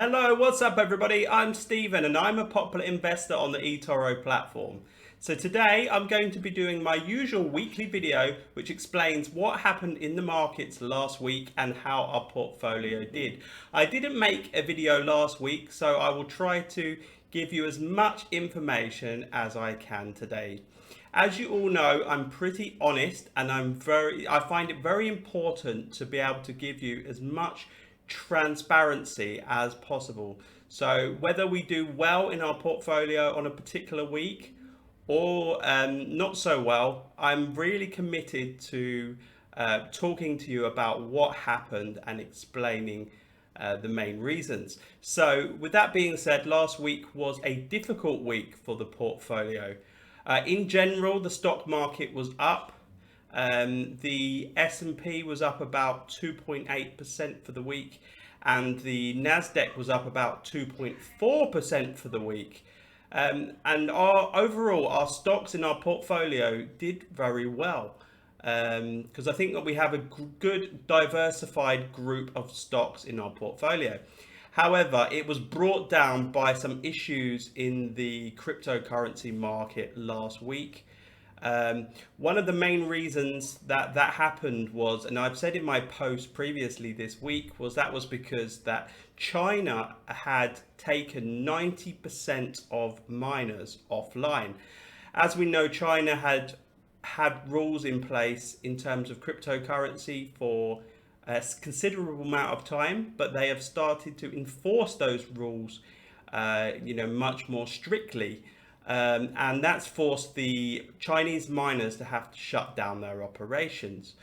Hello, what's up everybody? I'm Stephen and I'm a popular investor on the eToro platform. So today I'm going to be doing my usual weekly video which explains what happened in the markets last week and how our portfolio did. I didn't make a video last week, so I will try to give you as much information as I can today. As you all know, I'm pretty honest and I find it very important to be able to give you as much transparency as possible. So whether we do well in our portfolio on a particular week or not so well, I'm really committed to talking to you about what happened and explaining the main reasons. So with that being said, last week was a difficult week for the portfolio. In general, the stock market was up. The S&P was up about 2.8% for the week, and the Nasdaq was up about 2.4% for the week. And our stocks in our portfolio did very well, because I think that we have a good diversified group of stocks in our portfolio. However, it was brought down by some issues in the cryptocurrency market last week. One of the main reasons that happened was, and I've said in my post previously this week, was because that China had taken 90% of miners offline. As we know, China had rules in place in terms of cryptocurrency for a considerable amount of time, but they have started to enforce those rules, much more strictly. And that's forced the Chinese miners to have to shut down their operations.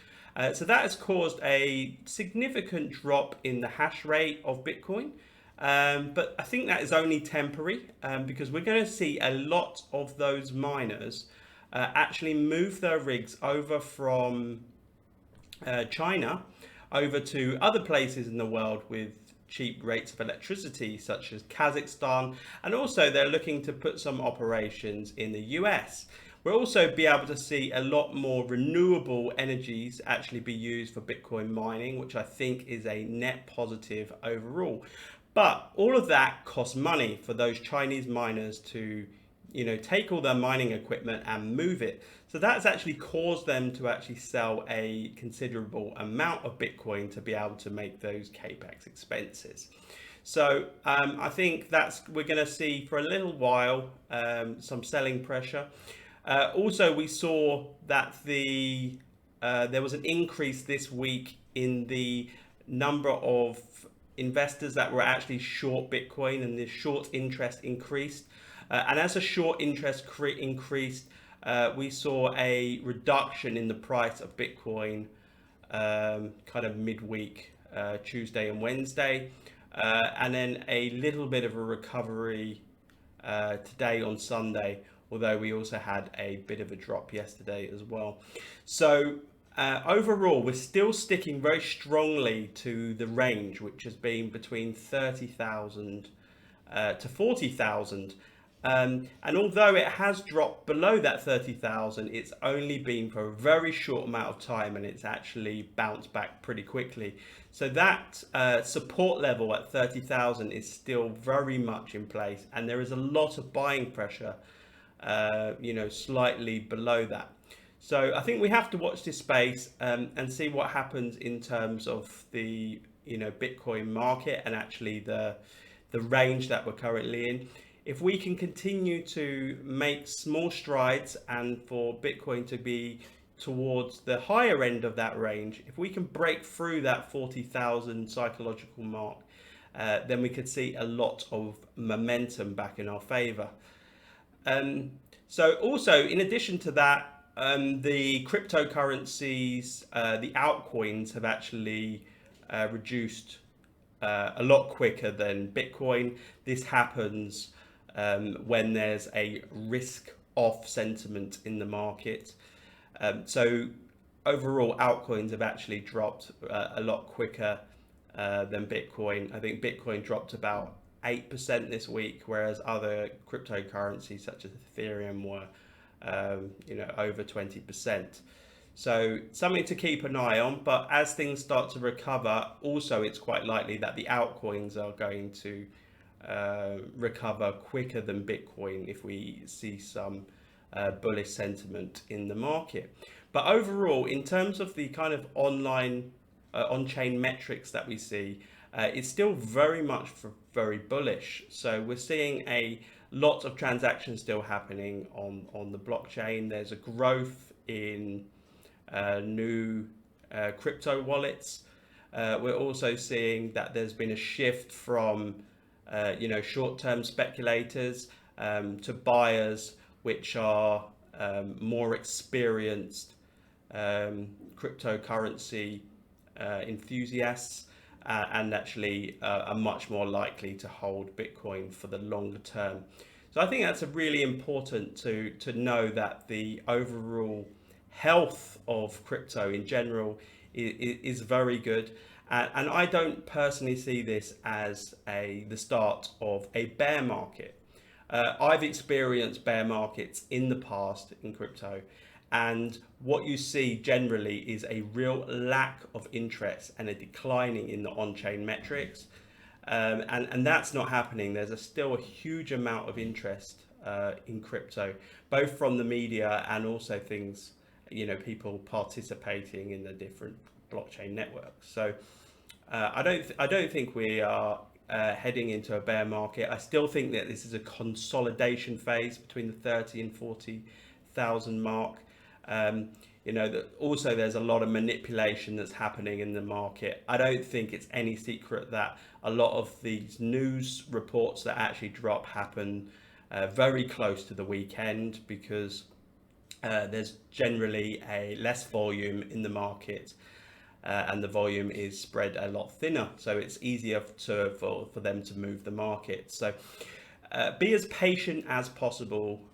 So that has caused a significant drop in the hash rate of Bitcoin. But I think that is only temporary, because we're going to see a lot of those miners actually move their rigs over from China over to other places in the world with cheap rates of electricity, such as Kazakhstan, and also they're looking to put some operations in the US. We'll also be able to see a lot more renewable energies actually be used for Bitcoin mining, which I think is a net positive overall. But all of that costs money for those Chinese miners to take all their mining equipment and move it. So that's actually caused them to actually sell a considerable amount of Bitcoin to be able to make those CAPEX expenses. So I think we're going to see for a little while some selling pressure. Also, we saw that there was an increase this week in the number of investors that were actually short Bitcoin, and the short interest increased. And as the short interest increased, we saw a reduction in the price of Bitcoin kind of midweek, Tuesday and Wednesday, and then a little bit of a recovery today on Sunday, although we also had a bit of a drop yesterday as well. So overall, we're still sticking very strongly to the range, which has been between 30,000 to 40,000. And although it has dropped below that 30,000, it's only been for a very short amount of time, and it's actually bounced back pretty quickly. So that support level at 30,000 is still very much in place, and there is a lot of buying pressure, slightly below that. So I think we have to watch this space and see what happens in terms of the Bitcoin market and actually the range that we're currently in. If we can continue to make small strides and for Bitcoin to be towards the higher end of that range, if we can break through that 40,000 psychological mark, then we could see a lot of momentum back in our favor. So also, in addition to that, the cryptocurrencies, the altcoins have actually reduced a lot quicker than Bitcoin. This happens when there's a risk-off sentiment in the market. So overall, altcoins have actually dropped a lot quicker than Bitcoin. I think Bitcoin dropped about 8% this week, whereas other cryptocurrencies such as Ethereum were over 20%. So something to keep an eye on, but as things start to recover, also it's quite likely that the altcoins are going to recover quicker than Bitcoin if we see some bullish sentiment in the market. But overall, in terms of the kind of online on-chain metrics that we see, it's still very much very bullish. So we're seeing a lot of transactions still happening on the blockchain. There's a growth in new crypto wallets. We're also seeing that there's been a shift from short-term speculators to buyers which are more experienced cryptocurrency enthusiasts and actually are much more likely to hold Bitcoin for the longer term. So I think that's a really important to know that the overall health of crypto in general is very good. And I don't personally see this as the start of a bear market. I've experienced bear markets in the past in crypto, and what you see generally is a real lack of interest and a declining in the on-chain metrics. And that's not happening. There's still a huge amount of interest in crypto, both from the media and also things, people participating in the different blockchain networks. So I don't think we are heading into a bear market. I still think that this is a consolidation phase between the 30 and 40,000 mark. That also there's a lot of manipulation that's happening in the market. I don't think it's any secret that a lot of these news reports that actually drop happen very close to the weekend, because there's generally a less volume in the market, and the volume is spread a lot thinner, so it's easier for them to move the market. So be as patient as possible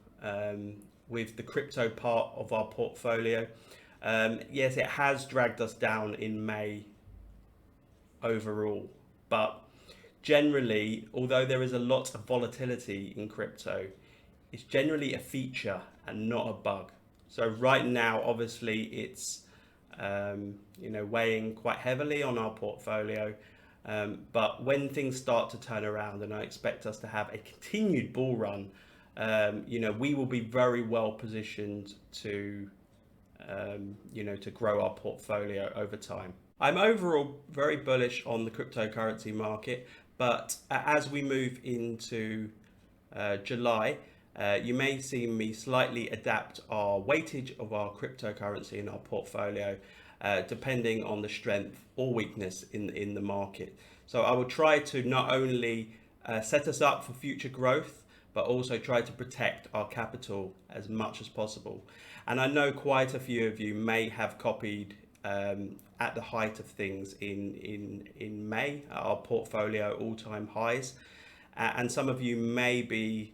with the crypto part of our portfolio. Yes, it has dragged us down in May overall, but generally, although there is a lot of volatility in crypto, it's generally a feature and not a bug. So right now, obviously, it's weighing quite heavily on our portfolio. But when things start to turn around, and I expect us to have a continued bull run, we will be very well positioned to grow our portfolio over time. I'm overall very bullish on the cryptocurrency market, but as we move into July, you may see me slightly adapt our weightage of our cryptocurrency in our portfolio, depending on the strength or weakness in the market. So I will try to not only set us up for future growth, but also try to protect our capital as much as possible. And I know quite a few of you may have copied at the height of things in May, our portfolio all-time highs, and some of you may be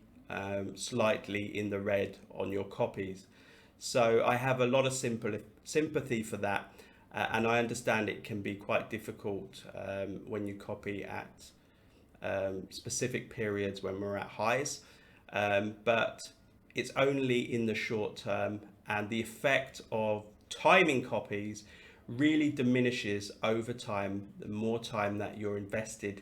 slightly in the red on your copies. So I have a lot of sympathy for that, and I understand it can be quite difficult when you copy at specific periods when we're at highs, but it's only in the short term, and the effect of timing copies really diminishes over time the more time that you're invested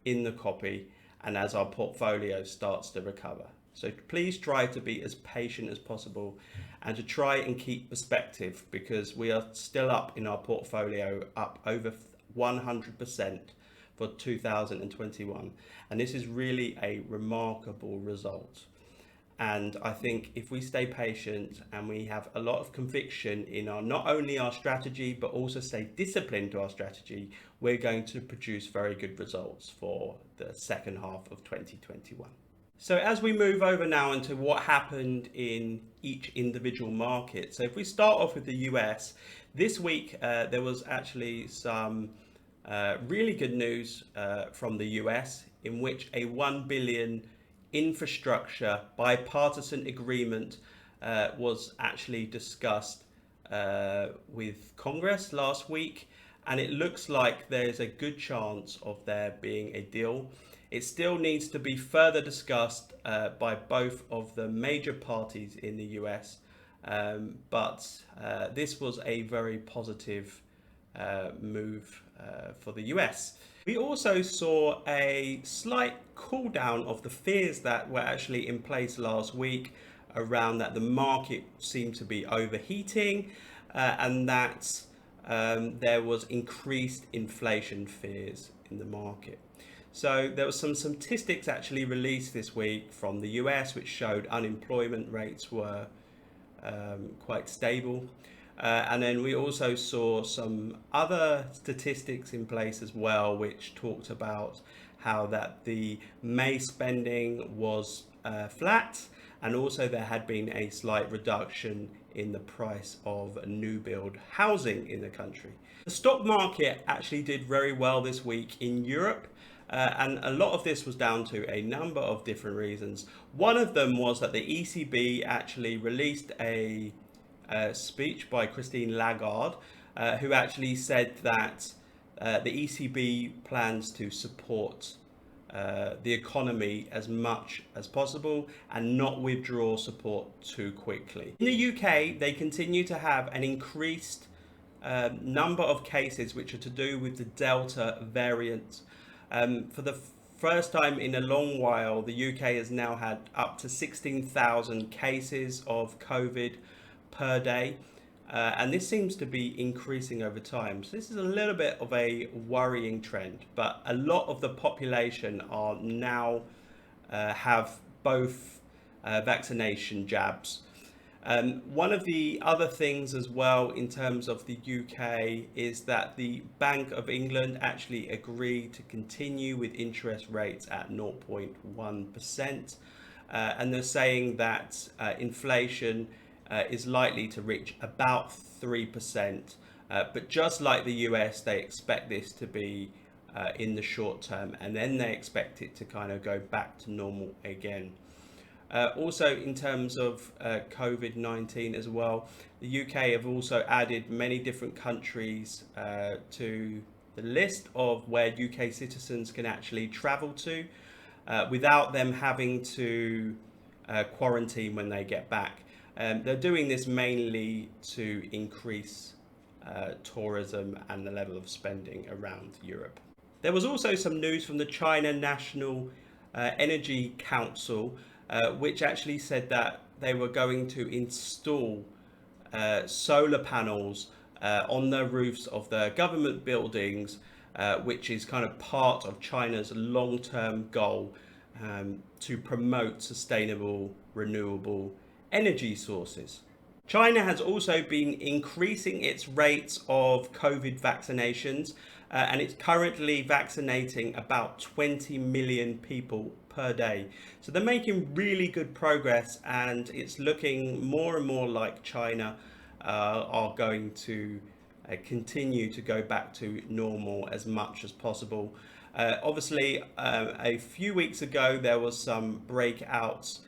in the copy and as our portfolio starts to recover. So please try to be as patient as possible and to try and keep perspective, because we are still up in our portfolio, up over 100% for 2021, and this is really a remarkable result. And I think if we stay patient and we have a lot of conviction in not only our strategy, but also stay disciplined to our strategy, we're going to produce very good results for the second half of 2021. So as we move over now into what happened in each individual market. So if we start off with the US, this week there was actually some really good news from the US, in which a $1 billion infrastructure bipartisan agreement was actually discussed with Congress last week, and it looks like there's a good chance of there being a deal. It still needs to be further discussed by both of the major parties in the US, but this was a very positive move for the US. We also saw a slight cool down of the fears that were actually in place last week around that the market seemed to be overheating and that there was increased inflation fears in the market. So there was some statistics actually released this week from the US which showed unemployment rates were quite stable. And then we also saw some other statistics in place as well, which talked about how that the May spending was flat, and also there had been a slight reduction in the price of new build housing in the country. The stock market actually did very well this week in Europe. And a lot of this was down to a number of different reasons. One of them was that the ECB actually released a speech by Christine Lagarde, who actually said that the ECB plans to support the economy as much as possible and not withdraw support too quickly. In the UK, they continue to have an increased number of cases which are to do with the Delta variant. For the first time in a long while, the UK has now had up to 16,000 cases of COVID per day, and this seems to be increasing over time. So this is a little bit of a worrying trend, but a lot of the population are now have both vaccination jabs. One of the other things as well in terms of the UK is that the Bank of England actually agreed to continue with interest rates at 0.1%, and they're saying that inflation is likely to reach about 3%, but just like the US, they expect this to be in the short term, and then they expect it to kind of go back to normal again. Also in terms of COVID-19 as well, the UK have also added many different countries to the list of where UK citizens can actually travel to without them having to quarantine when they get back. They're doing this mainly to increase tourism and the level of spending around Europe. There was also some news from the China National Energy Council, which actually said that they were going to install solar panels on the roofs of the government buildings, which is kind of part of China's long-term goal to promote sustainable, renewable energy sources. China has also been increasing its rates of COVID vaccinations, and it's currently vaccinating about 20 million people per day. So they're making really good progress, and it's looking more and more like China are going to continue to go back to normal as much as possible. Obviously, a few weeks ago, there was some breakouts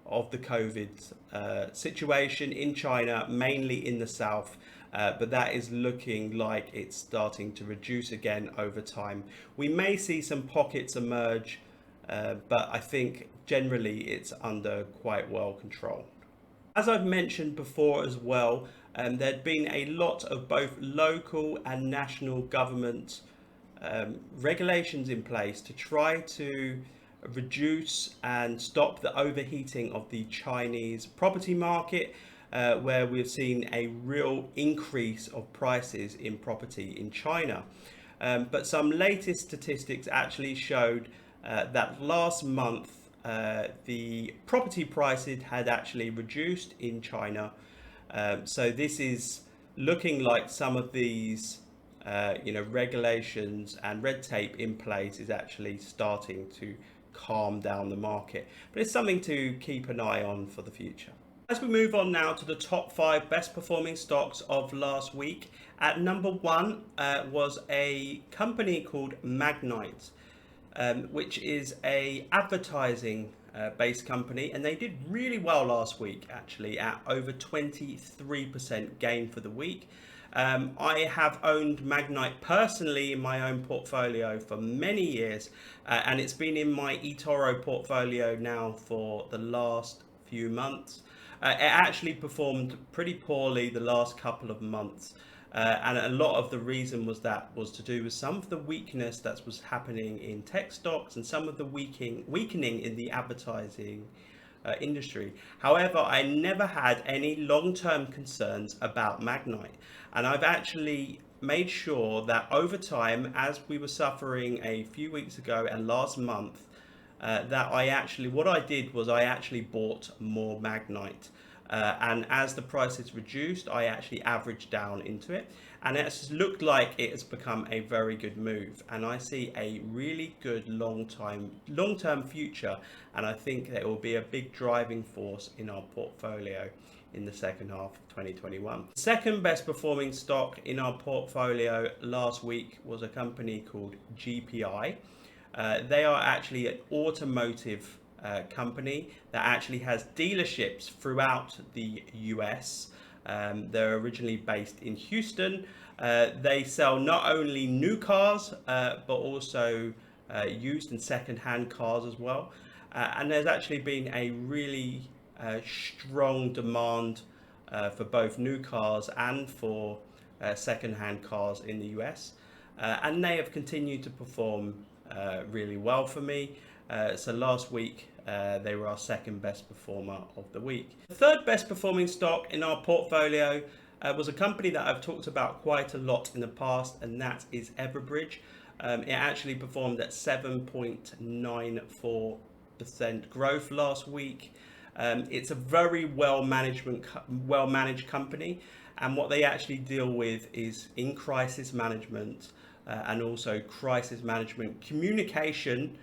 of the COVID situation in China, mainly in the south, but that is looking like it's starting to reduce again over time. We may see some pockets emerge, but I think generally it's under quite well control. As I've mentioned before as well, there'd been a lot of both local and national government regulations in place to try to reduce and stop the overheating of the Chinese property market, where we've seen a real increase of prices in property in China. But some latest statistics actually showed that last month the property prices had actually reduced in China. So this is looking like some of these regulations and red tape in place is actually starting to calm down the market, but it's something to keep an eye on for the future. As we move on now to the top 5 best performing stocks of last week, at number 1 was a company called Magnite, which is a advertising based company, and they did really well last week, actually at over 23% gain for the week. I have owned Magnite personally in my own portfolio for many years, and it's been in my eToro portfolio now for the last few months. It actually performed pretty poorly the last couple of months. And a lot of the reason was to do with some of the weakness that was happening in tech stocks and some of the weakening in the advertising industry. However, I never had any long-term concerns about Magnite, and I've actually made sure that over time, as we were suffering a few weeks ago and last month, that what I did was I actually bought more Magnite. And as the prices reduced, I actually averaged down into it, and it's looked like it has become a very good move. And I see a really good long-term future, and I think that it will be a big driving force in our portfolio in the second half of 2021. The second best performing stock in our portfolio last week was a company called 𝗃𝗶𝗃𝗀. They are actually an automotive company that actually has dealerships throughout the US. They're originally based in Houston. They sell not only new cars but also used and second-hand cars as well. And there's actually been a really strong demand for both new cars and for second-hand cars in the US. And they have continued to perform really well for me. So last week they were our second best performer of the week. The third best performing stock in our portfolio was a company that I've talked about quite a lot in the past, and that is Everbridge. It actually performed at 7.94% growth last week. It's a very well managed company, and what they actually deal with is in crisis management and also crisis management communication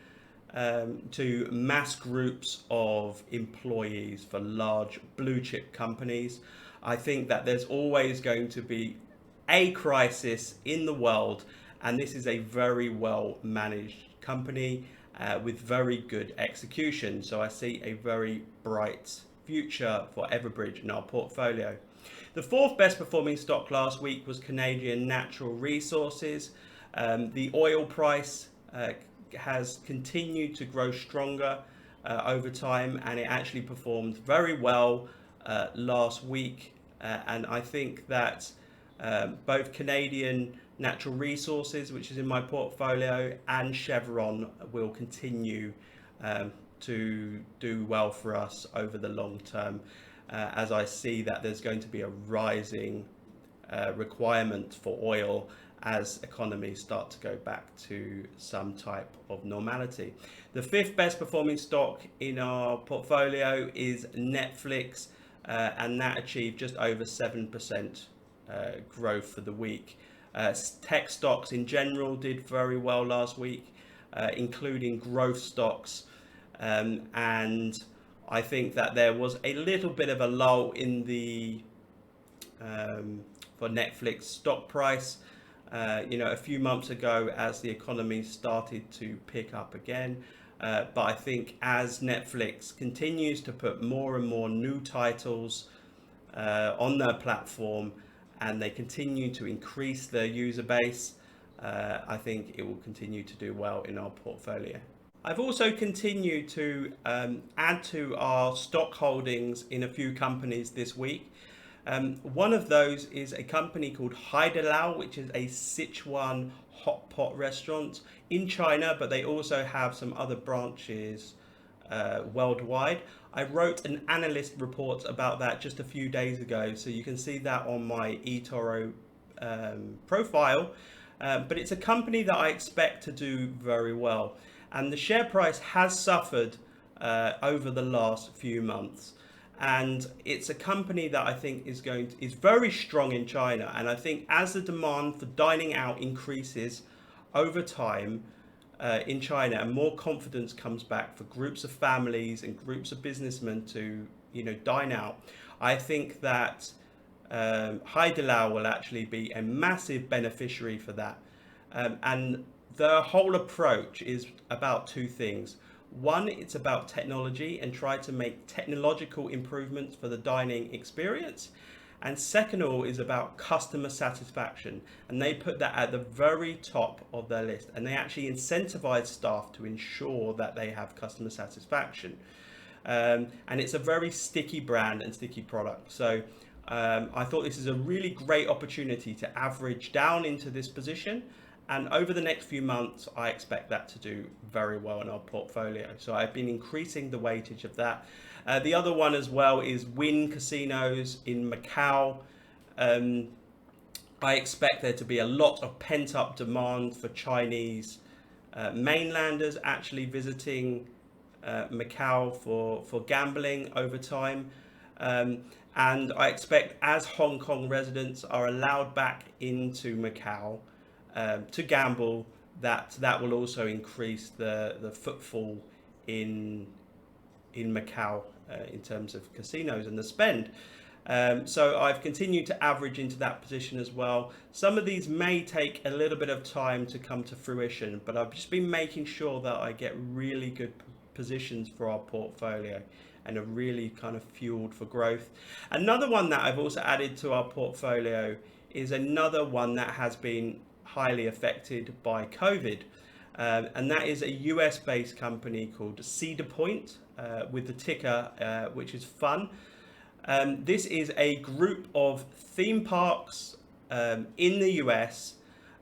to mass groups of employees for large blue chip companies. I think that there's always going to be a crisis in the world, and this is a very well managed company with very good execution. So I see a very bright future for Everbridge in our portfolio. The fourth best performing stock last week was Canadian Natural Resources. The oil price has continued to grow stronger over time, and it actually performed very well last week. And I think that both Canadian Natural Resources, which is in my portfolio, and Chevron will continue to do well for us over the long term, as I see that there's going to be a rising requirement for oil as economies start to go back to some type of normality. The fifth best performing stock in our portfolio is Netflix, and that achieved just over 7% growth for the week. Tech stocks in general did very well last week, including growth stocks, and I think that there was a little bit of a lull in the for Netflix stock price. A few months ago, as the economy started to pick up again. But I think as Netflix continues to put more and more new titles on their platform, and they continue to increase their user base, I think it will continue to do well in our portfolio. I've also continued to add to our stock holdings in a few companies this week. One of those is a company called Heilidao, which is a Sichuan hot pot restaurant in China, but they also have some other branches worldwide. I wrote an analyst report about that just a few days ago, so you can see that on my eToro profile. But it's a company that I expect to do very well, and the share price has suffered over the last few months. And it's a company that I think is very strong in China, and I think as the demand for dining out increases over time in China, and more confidence comes back for groups of families and groups of businessmen to dine out, I think that Heilidao will actually be a massive beneficiary for that. And the whole approach is about two things. One, it's about technology and try to make technological improvements for the dining experience. And second of all is about customer satisfaction. And they put that at the very top of their list. And they actually incentivize staff to ensure that they have customer satisfaction. and it's a very sticky brand and sticky product. So I thought this is a really great opportunity to average down into this position, and over the next few months I expect that to do very well in our portfolio. So I've been increasing the weightage of that. The other one as well is Wynn Casinos in Macau. I expect there to be a lot of pent-up demand for Chinese mainlanders actually visiting Macau for gambling over time. And I expect as Hong Kong residents are allowed back into Macau to gamble, that will also increase the footfall in Macau in terms of casinos and the spend. So I've continued to average into that position as well. Some of these may take a little bit of time to come to fruition, but I've just been making sure that I get really good positions for our portfolio and are really kind of fueled for growth. Another one that I've also added to our portfolio is another one that has been highly affected by COVID. And that is a US based company called Cedar Point with the ticker, which is FUN. This is a group of theme parks in the US,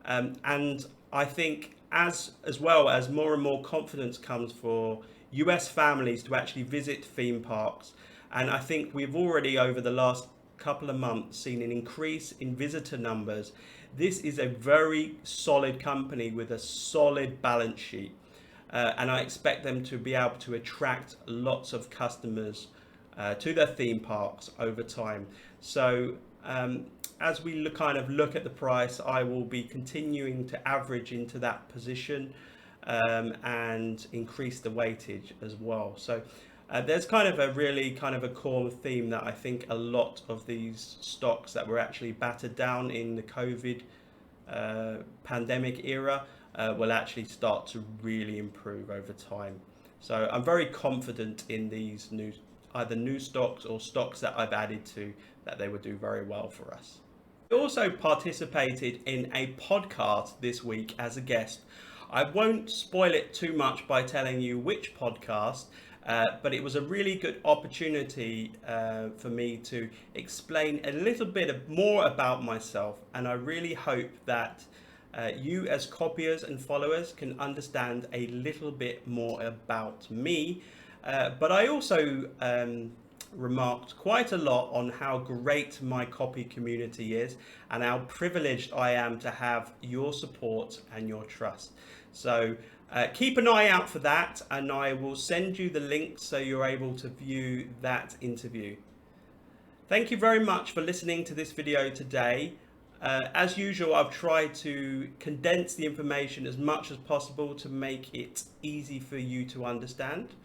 and I think as well as more and more confidence comes for US families to actually visit theme parks, and I think we've already over the last couple of months seen an increase in visitor numbers. This is a very solid company with a solid balance sheet, and I expect them to be able to attract lots of customers to their theme parks over time. So as we kind of look at the price, I will be continuing to average into that position and increase the weightage as well. So there's kind of a core theme that I think a lot of these stocks that were actually battered down in the COVID pandemic era will actually start to really improve over time. So I'm very confident in these either new stocks or stocks that I've added to, that they would do very well for us. I also participated in a podcast this week as a guest. I won't spoil it too much by telling you which podcast, but it was a really good opportunity for me to explain a little bit more about myself, and I really hope that you as copyers and followers can understand a little bit more about me. But I also remarked quite a lot on how great my copy community is and how privileged I am to have your support and your trust. So keep an eye out for that, and I will send you the link so you're able to view that interview. Thank you very much for listening to this video today. As usual, I've tried to condense the information as much as possible to make it easy for you to understand.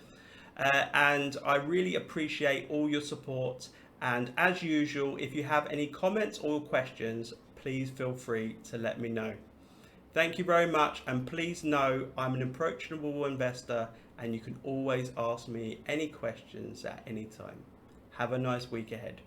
And I really appreciate all your support, and as usual, if you have any comments or questions, please feel free to let me know. Thank you very much, and please know I'm an approachable investor and you can always ask me any questions at any time. Have a nice week ahead.